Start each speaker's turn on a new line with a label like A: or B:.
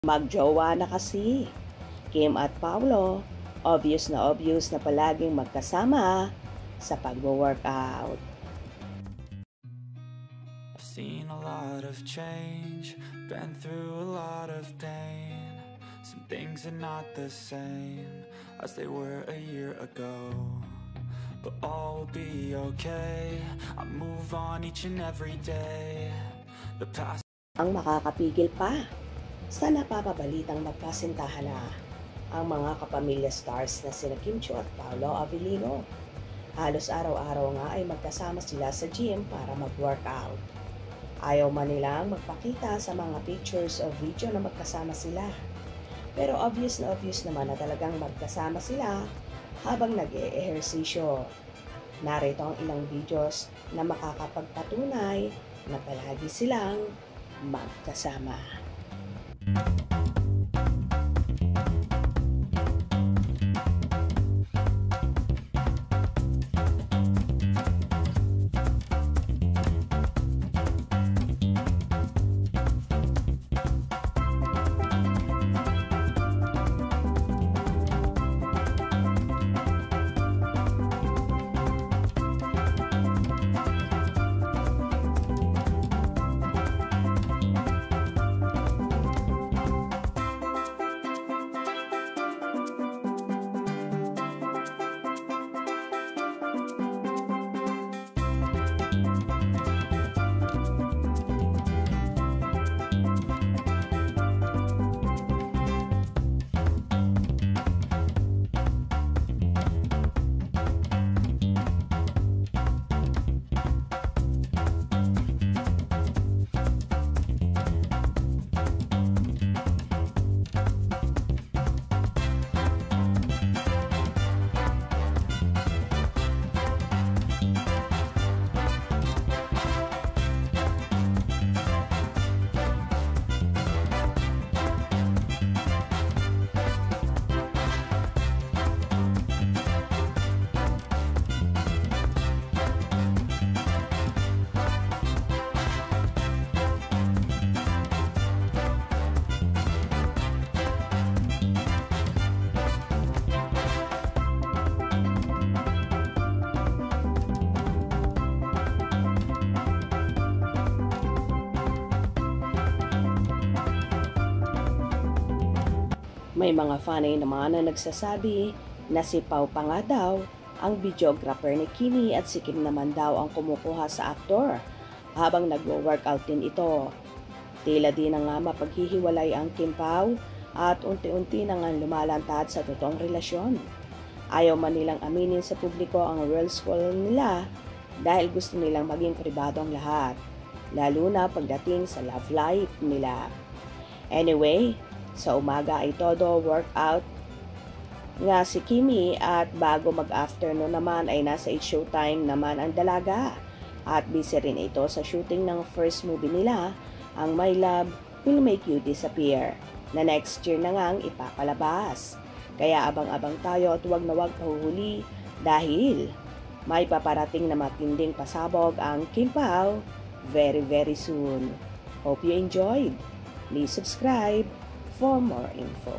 A: Magjowa na kasi. Kim at Paolo, obvious na palaging magkasama sa pagwo-workout.
B: I've seen a lot of change, been through a lot of pain. Some things are not the same as they were a year ago, but all will be okay. I move on each and every day. The past
A: Ang makakapigil pa sa napapabalitang magkasintahan na ang mga kapamilya stars na sina Kim Chiu at Paolo Avellino. Halos araw-araw nga ay magkasama sila sa gym para mag-workout. Ayaw man nilang magpakita sa mga pictures o video na magkasama sila. Pero obvious naman na talagang magkasama sila habang nag-e-ehersisyo. Narito ang ilang videos na makakapagpatunay na palagi silang magkasama. May mga fanay naman na nagsasabi na si Pao pa nga daw ang videographer ni Kimi at si Kim naman daw ang kumukuha sa aktor habang nagwo-workout din ito. Tila di na nga mapaghihiwalay ang Kim Pao at unti-unti na nga lumalantad sa totoong relasyon. Ayaw man nilang aminin sa publiko ang real school nila dahil gusto nilang maging pribado ang lahat, lalo na pagdating sa love life nila. Anyway, sa umaga ay todo workout nga si Kimi at bago mag-afternoon naman ay nasa It's Showtime naman ang dalaga at busy rin ito sa shooting ng first movie nila, ang My Love Will Make You Disappear, na next year na ngang ipapalabas. Kaya abang-abang tayo at huwag na huwag pahuhuli dahil may paparating na matinding pasabog ang Kim Pao very soon. Hope you enjoyed. Please subscribe for more info.